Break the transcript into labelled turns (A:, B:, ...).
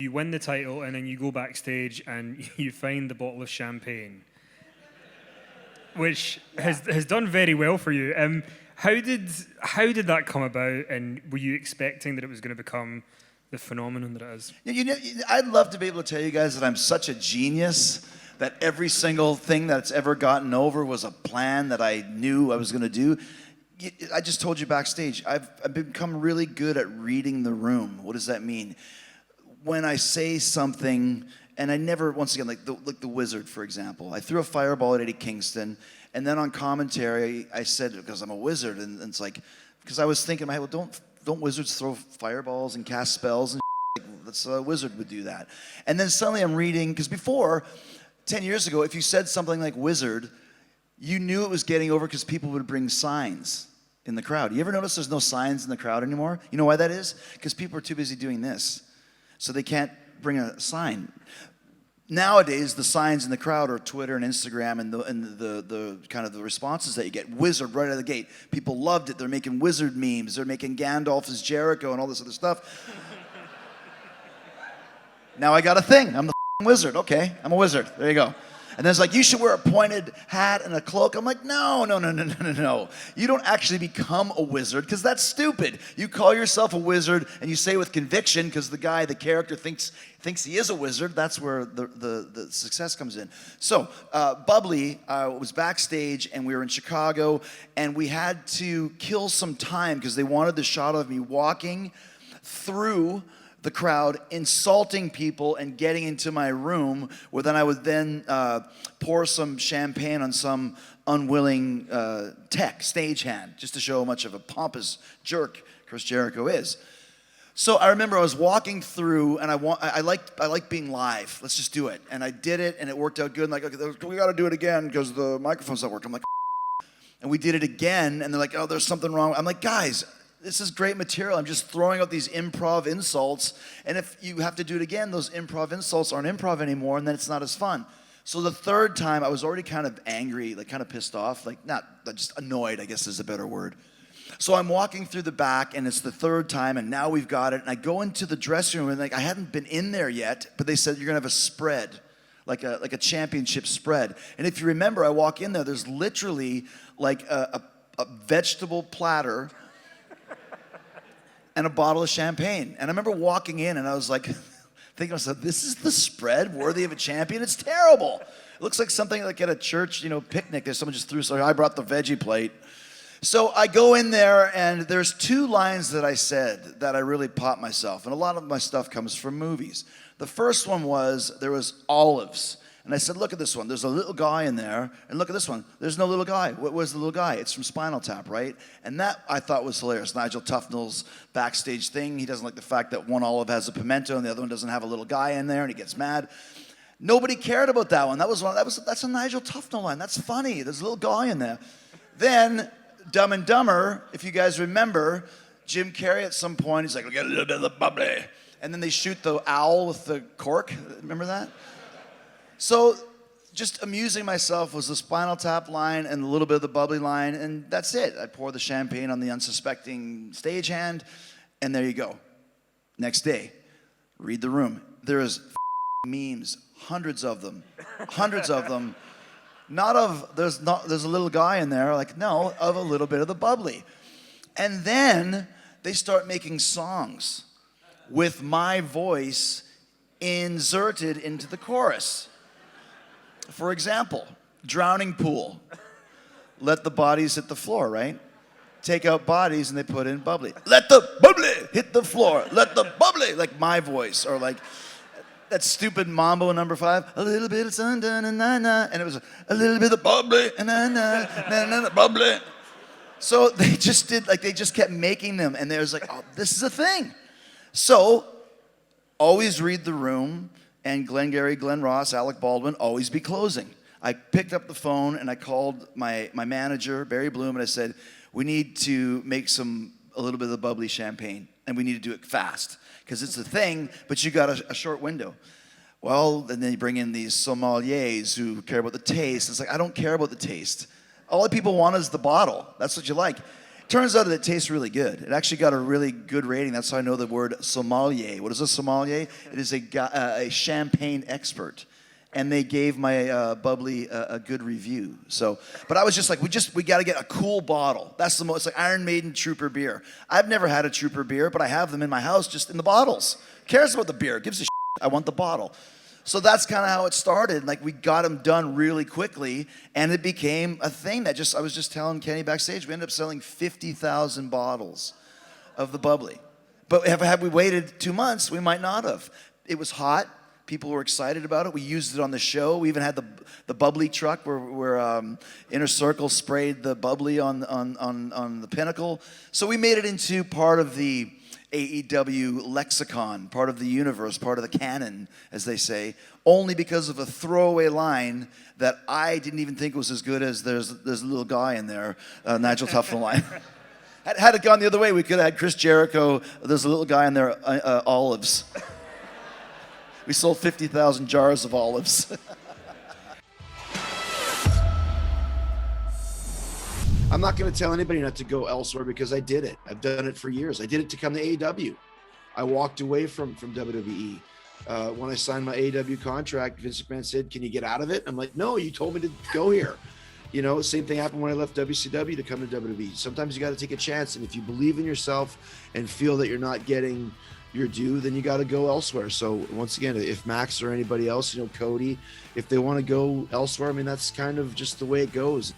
A: You win the title, and then you go backstage and you find the bottle of champagne, which has done very well for you. How did that come about, and were you expecting that it was going to become the phenomenon that it is?
B: I'd love to be able to tell you guys that I'm such a genius that every single thing that's ever gotten over was a plan that I knew I was going to do. I just told you backstage, I've become really good at reading the room. What does that mean? When I say something, and I never, once again, like the Wizard, for example. I threw a fireball at Eddie Kingston, and then on commentary, I said, because I'm a wizard, and it's like, because I was thinking in my head, well, don't wizards throw fireballs and cast spells and that's a wizard would do that. And then suddenly I'm reading, because before, 10 years ago, if you said something like wizard, you knew it was getting over because people would bring signs in the crowd. You ever notice there's no signs in the crowd anymore? You know why that is? Because people are too busy doing this. So they can't bring a sign. Nowadays, the signs in the crowd are Twitter and Instagram and the kind of the responses that you get. Wizard right out of the gate. People loved it. They're making wizard memes. They're making Gandalf as Jericho and all this other stuff. Now I got a thing. I'm the wizard. Okay, I'm a wizard. There you go. And then it's like, you should wear a pointed hat and a cloak. I'm like, no. You don't actually become a wizard because that's stupid. You call yourself a wizard and you say with conviction because the character thinks he is a wizard. That's where the success comes in. So Bubbly was backstage and we were in Chicago and we had to kill some time because they wanted the shot of me walking through the crowd, insulting people and getting into my room, where then I would then pour some champagne on some unwilling stagehand, just to show how much of a pompous jerk Chris Jericho is. So I remember I was walking through, and I like being live. Let's just do it. And I did it, and it worked out good. And like, okay, we got to do it again because the microphone's not working. I'm like, and we did it again, and they're like, oh, there's something wrong. I'm like, guys, this is great material. I'm just throwing out these improv insults. And if you have to do it again, those improv insults aren't improv anymore, and then it's not as fun. So the third time, I was already kind of angry, like kind of pissed off, like just annoyed, I guess is a better word. So I'm walking through the back, and it's the third time, and now we've got it. And I go into the dressing room, and like I hadn't been in there yet, but they said you're gonna have a spread, like a championship spread. And if you remember, I walk in there, there's literally like a vegetable platter and a bottle of champagne. And I remember walking in and I was like, thinking to myself, this is the spread worthy of a champion? It's terrible. It looks like something like at a church, picnic that someone just threw, so I brought the veggie plate. So I go in there and there's two lines that I said that I really popped myself. And a lot of my stuff comes from movies. The first one was, there was olives. And I said, look at this one. There's a little guy in there. And look at this one. There's no little guy. Where's the little guy? It's from Spinal Tap, right? And that I thought was hilarious. Nigel Tufnell's backstage thing. He doesn't like the fact that one olive has a pimento and the other one doesn't have a little guy in there, and he gets mad. Nobody cared about that one. That's a Nigel Tufnell line. That's funny. There's a little guy in there. Then Dumb and Dumber, if you guys remember, Jim Carrey at some point, he's like, we'll get a little bit of the bubbly. And then they shoot the owl with the cork. Remember that? So just amusing myself was the Spinal Tap line and a little bit of the Bubbly line, and that's it. I pour the champagne on the unsuspecting stagehand, and there you go. Next day, read the room. There is memes, hundreds of them. Not of, there's a little guy in there, like, no, of a little bit of the Bubbly. And then they start making songs with my voice inserted into the chorus. For example, Drowning Pool. Let the bodies hit the floor, right? Take out bodies and they put in Bubbly. Let the Bubbly hit the floor. Let the Bubbly, like my voice, or like that stupid Mambo number 5. A little bit of sun, na na na, and it was a little bit of Bubbly, na na na na Bubbly. So they just did, like, they just kept making them, and they was like, oh, this is a thing. So always read the room. And Glengarry, Glenn Ross, Alec Baldwin, always be closing. I picked up the phone and I called my manager, Barry Bloom, and I said, we need to make a little bit of the Bubbly champagne, and we need to do it fast, because it's a thing, but you got a short window. Well, and then you bring in these sommeliers who care about the taste. It's like, I don't care about the taste. All the people want is the bottle. That's what you like. Turns out that it tastes really good. It actually got a really good rating. That's how I know the word sommelier. What is a sommelier? It is a champagne expert. And they gave my bubbly a good review. So, but I was just like, we got to get a cool bottle. That's the most, like Iron Maiden Trooper beer. I've never had a Trooper beer, but I have them in my house just in the bottles. Who cares about the beer? Gives a shit. I want the bottle. So that's kind of how it started. Like we got them done really quickly, and it became a thing that I was just telling Kenny backstage, we ended up selling 50,000 bottles of the bubbly. But had we waited 2 months, we might not have. It was hot. People were excited about it. We used it on the show. We even had the bubbly truck where Inner Circle sprayed the bubbly on the Pinnacle. So we made it into part of the AEW lexicon, part of the universe, part of the canon, as they say, only because of a throwaway line that I didn't even think was as good as there's a little guy in there, Nigel Tufnell line. Had it gone the other way, we could have had Chris Jericho, there's a little guy in there, olives. We sold 50,000 jars of olives.
C: I'm not going to tell anybody not to go elsewhere because I did it. I've done it for years. I did it to come to AEW. I walked away from WWE. When I signed my AEW contract, Vince McMahon said, "Can you get out of it?" I'm like, "No, you told me to go here." You know, same thing happened when I left WCW to come to WWE. Sometimes you got to take a chance. And if you believe in yourself and feel that you're not getting your due, then you got to go elsewhere. So once again, if Max or anybody else, you know, Cody, if they want to go elsewhere, I mean, that's kind of just the way it goes.